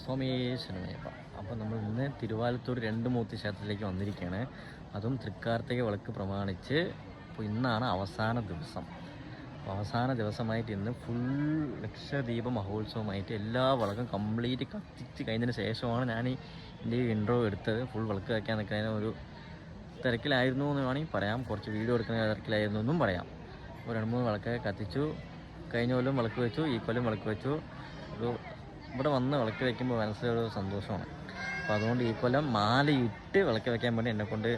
സ്വാമി ശരണമയ്യപ്പ. അപ്പോൾ നമ്മൾ ഇന്ന് തിരുവാലത്തൂർ രണ്ട് മൂർത്തി ക്ഷേത്രത്തിലേക്ക് വന്നിരിക്കുകയാണ്. അതും തൃക്കാർത്തിക വിളക്ക് പ്രമാണിച്ച്. അപ്പോൾ ഇന്നാണ് അവസാന ദിവസം. അപ്പോൾ അവസാന ദിവസമായിട്ട് ഇന്ന് ഫുൾ ലക്ഷദീപ മഹോത്സവമായിട്ട് എല്ലാ വിളക്കും കംപ്ലീറ്റ് കത്തിച്ച് കഴിഞ്ഞതിന് ശേഷമാണ് ഞാൻ എൻ്റെ ഇൻട്രോ എടുത്തത്. ഫുൾ വിളക്ക് വയ്ക്കാൻ നിൽക്കുന്നതിന് ഒരു തിരക്കിലായിരുന്നു എന്ന് വേണമെങ്കിൽ പറയാം. കുറച്ച് വീഡിയോ എടുക്കുന്ന തിരക്കിലായിരുന്നു എന്നും പറയാം. അപ്പോൾ 2-3 വിളക്കൊക്കെ കത്തിച്ചു. കഴിഞ്ഞ കൊല്ലം വിളക്ക് വെച്ചു, ഈ കൊല്ലം വിളക്ക് വെച്ചു. ഒരു ഇവിടെ വന്ന് വിളക്ക് വയ്ക്കുമ്പോൾ മനസ്സിലൊരു സന്തോഷമാണ്. അപ്പോൾ അതുകൊണ്ട് ഈ കൊല്ലം മാലയിട്ട് വിളക്ക് വയ്ക്കാൻ വേണ്ടി എന്നെക്കൊണ്ട്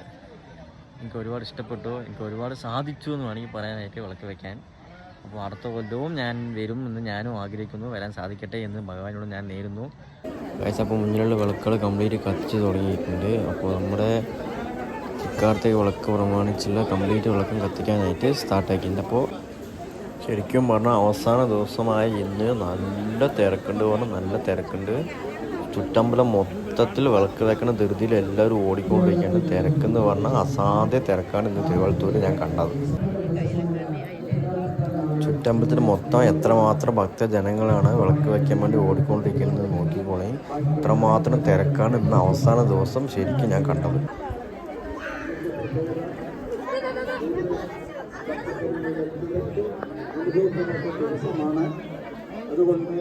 എനിക്ക് ഒരുപാട് ഇഷ്ടപ്പെട്ടു, എനിക്ക് ഒരുപാട് സാധിച്ചു എന്ന് വേണമെങ്കിൽ പറയാനായിട്ട് വിളക്ക് വയ്ക്കാൻ. അപ്പോൾ അടുത്ത കൊല്ലവും ഞാൻ വരും എന്ന് ഞാനും ആഗ്രഹിക്കുന്നു. വരാൻ സാധിക്കട്ടെ എന്ന് ഭഗവാനോട് ഞാൻ നേരുന്നു. അപ്പോൾ മുന്നിലുള്ള വിളക്കുകൾ കംപ്ലീറ്റ് കത്തിച്ച് തുടങ്ങിയിട്ടുണ്ട്. അപ്പോൾ നമ്മുടെ തൃക്കാർത്തിക വിളക്ക് പ്രമാണിച്ചുള്ള കംപ്ലീറ്റ് വിളക്കും കത്തിക്കാനായിട്ട് സ്റ്റാർട്ടാക്കിയിട്ടുണ്ട്. അപ്പോൾ ശരിക്കും പറഞ്ഞാൽ അവസാന ദിവസമായ ഇന്ന് നല്ല തിരക്കുണ്ട്. നല്ല തിരക്കുണ്ട്. ചുറ്റമ്പലം മൊത്തത്തിൽ വിളക്ക് വെക്കുന്ന ധൃതിയിൽ എല്ലാവരും ഓടിക്കൊണ്ടിരിക്കുകയാണ്. തിരക്കെന്ന് പറഞ്ഞാൽ അസാധ്യ തിരക്കാണ് ഇന്ന് തിരുവനന്തപുരത്ത് ഞാൻ കണ്ടത്. ചുറ്റമ്പലത്തിൽ മൊത്തം എത്രമാത്രം ഭക്തജനങ്ങളാണ് വിളക്ക് വയ്ക്കാൻ വേണ്ടി ഓടിക്കൊണ്ടിരിക്കുന്നത് നോക്കിക്കോളേ. ഇത്രമാത്രം തിരക്കാണ് ഇന്ന് അവസാന ദിവസം ശരിക്കും ഞാൻ കണ്ടത്. അതുകൊണ്ട്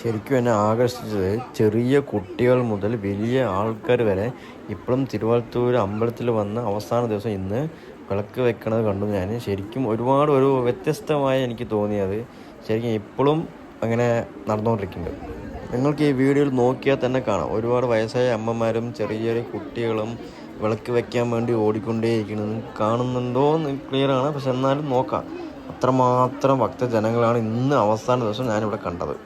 ശരിക്കും എന്നെ ആകർഷിച്ചത് ചെറിയ കുട്ടികൾ മുതൽ വലിയ ആൾക്കാർ വരെ ഇപ്പോഴും തിരുവനന്തപുരം അമ്പലത്തിൽ വന്ന് അവസാന ദിവസം ഇന്ന് വിളക്ക് വെക്കണത് കണ്ടു ഞാൻ. ശരിക്കും ഒരുപാട് ഒരു വ്യത്യസ്തമായി എനിക്ക് തോന്നിയത്. ശരിക്കും ഇപ്പോഴും അങ്ങനെ നടന്നുകൊണ്ടിരിക്കുന്നുണ്ട്. നിങ്ങൾക്ക് ഈ വീഡിയോയിൽ നോക്കിയാൽ തന്നെ കാണാം. ഒരുപാട് വയസ്സായ അമ്മമാരും ചെറിയ ചെറിയ കുട്ടികളും വിളക്ക് വെക്കാൻ വേണ്ടി ഓടിക്കൊണ്ടേയിരിക്കുന്നത് കാണുന്നുണ്ടോ എന്ന് ക്ലിയറാണ്. പക്ഷെ എന്നാലും നോക്കാം, അത്രമാത്രം ഭക്തജനങ്ങളാണ് ഇന്ന് അവസാന ദിവസം ഞാനിവിടെ കണ്ടത്.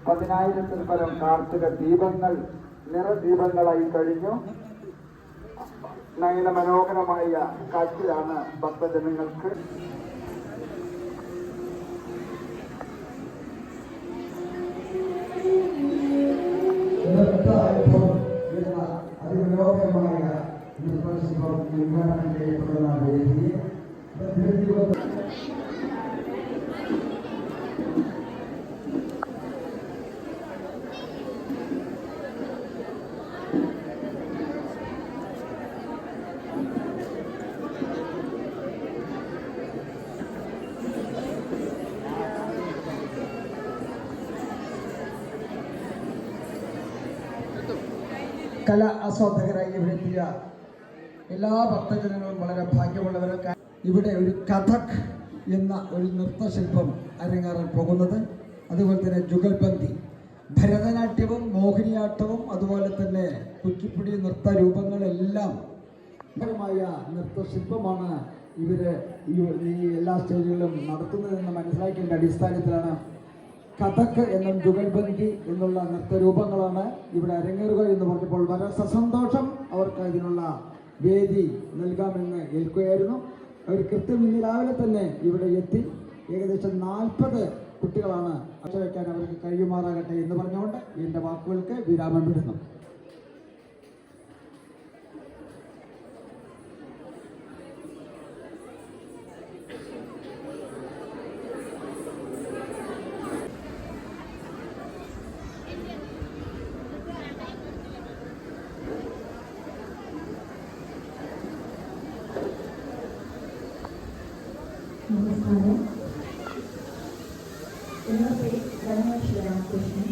പതിനായിരത്തിൽ പരം കാർത്തിക ദീപങ്ങൾ നിറദീപങ്ങളായി കഴിഞ്ഞു. നയന മനോഹരമായ കാഴ്ചയാണ് ഭക്തജനങ്ങൾക്ക്. അതിമനോഹരമായ ഉദ്ഘാടനം ചെയ്യപ്പെടുന്ന വേദിയെ കല ആസ്വാദകരായി ഇവിടെ എത്തിയ എല്ലാ ഭക്തജനങ്ങളും വളരെ ഭാഗ്യമുള്ളവരൊക്കെ. ഇവിടെ ഒരു കഥക് എന്ന ഒരു നൃത്തശില്പം അരങ്ങേറാൻ പോകുന്നത്. അതുപോലെ തന്നെ ജുഗൽബന്ദി, ഭരതനാട്യവും മോഹിനിയാട്ടവും അതുപോലെ തന്നെ കുച്ചിപ്പുടി നൃത്തരൂപങ്ങളെല്ലാം മായ നൃത്തശില്പമാണ് ഇവര് ഈ എല്ലാ സ്റ്റേജുകളിലും നടത്തുന്നതെന്ന് മനസ്സിലാക്കിയതിൻ്റെ അടിസ്ഥാനത്തിലാണ് കഥക് എന്നും ജുഗൽബന്ദി എന്നുള്ള നൃത്തരൂപങ്ങളാണ് ഇവിടെ അരങ്ങേറുക എന്ന് പറഞ്ഞപ്പോൾ വളരെ സസന്തോഷം അവർക്ക് ഇതിനുള്ള വേദി നൽകാമെന്ന് ഏൽക്കുകയായിരുന്നു. അവർ കൃത്യം ഇന്ന് രാവിലെ തന്നെ ഇവിടെ എത്തി. ഏകദേശം 40 കുട്ടികളാണ് വയ്ക്കാൻ അവർക്ക് കഴിയുമാറാകട്ടെ എന്ന് പറഞ്ഞുകൊണ്ട് എൻ്റെ വാക്കുകൾക്ക് വിരാമം വിടുന്നു. നമസ്കാരം. എൻ്റെ പേര് ഗണേഷ് രാമകൃഷ്ണൻ.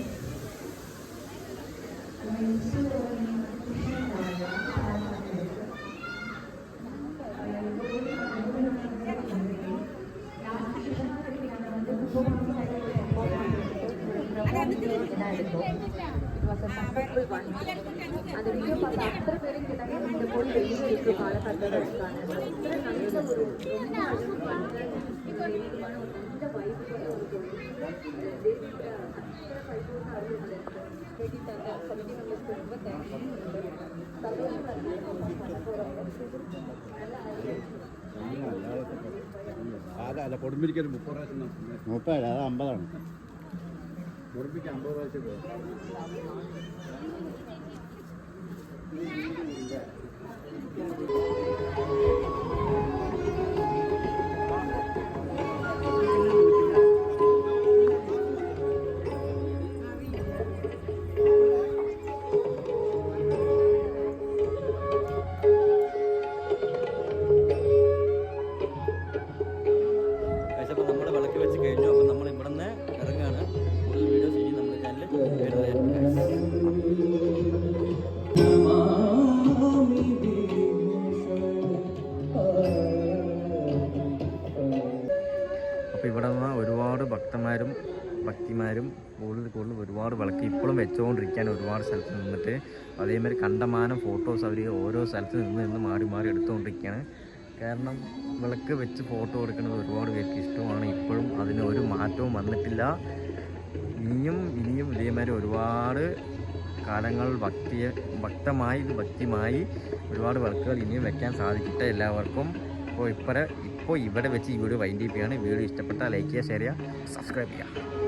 അതൊരിക്കലും അത്ര പേരും കിടക്കുമ്പോൾ വലിയൊരു കാലഘട്ടത്തിലാണ് അത്ര നല്ല ഒരു നല്ല വൈബ് അല്ല കൊടുമ്പിരിക്ക് ഒരു 30 പ്രാവശ്യം 30 അത് 50 കൊടുമ്പിക്ക് 50 പ്രാവശ്യം അപ്പോൾ നമ്മൾ വിളക്ക് വെച്ച് കഴിഞ്ഞു. അപ്പോൾ നമ്മൾ ഇവിടെ നിന്ന് ഇറങ്ങുകയാണ്. കൂടുതൽ വീഡിയോസ് ഇനി നമ്മുടെ ചാനലിൽ വരുന്നതായിരിക്കും. അപ്പോൾ ഇവിടെ നിന്ന് ഒരുപാട് ഭക്തിമാരും കൂടുതൽ ഒരുപാട് വിളക്ക് ഇപ്പോഴും വെച്ചുകൊണ്ടിരിക്കാൻ ഒരുപാട് സ്ഥലത്ത് നിന്നിട്ട് അതേമാതിരി കണ്ടമാനം ഫോട്ടോസ് അവർ ഓരോ സ്ഥലത്ത് നിന്ന് മാറി എടുത്തുകൊണ്ടിരിക്കുകയാണ്. കാരണം വിളക്ക് വെച്ച് ഫോട്ടോ എടുക്കുന്നത് ഒരുപാട് പേർക്ക് ഇഷ്ടമാണ്. ഇപ്പോഴും അതിന് ഒരു മാറ്റവും വന്നിട്ടില്ല. ഇനിയും ഇതേമാതിരി ഒരുപാട് കാലങ്ങൾ ഭക്തിമായി ഒരുപാട് വിളക്കുകൾ ഇനിയും വെക്കാൻ സാധിക്കട്ടെ എല്ലാവർക്കും. ഇപ്പോൾ ഇവിടെ വെച്ച് ഈ വീഡിയോ വൈൻഡ് ചെയ്യുകയാണ്. വീഡിയോ ഇഷ്ടപ്പെട്ടാൽ ലൈക്ക് ചെയ്യുക, ഷെയർ ചെയ്യുക, സബ്സ്ക്രൈബ് ചെയ്യുക.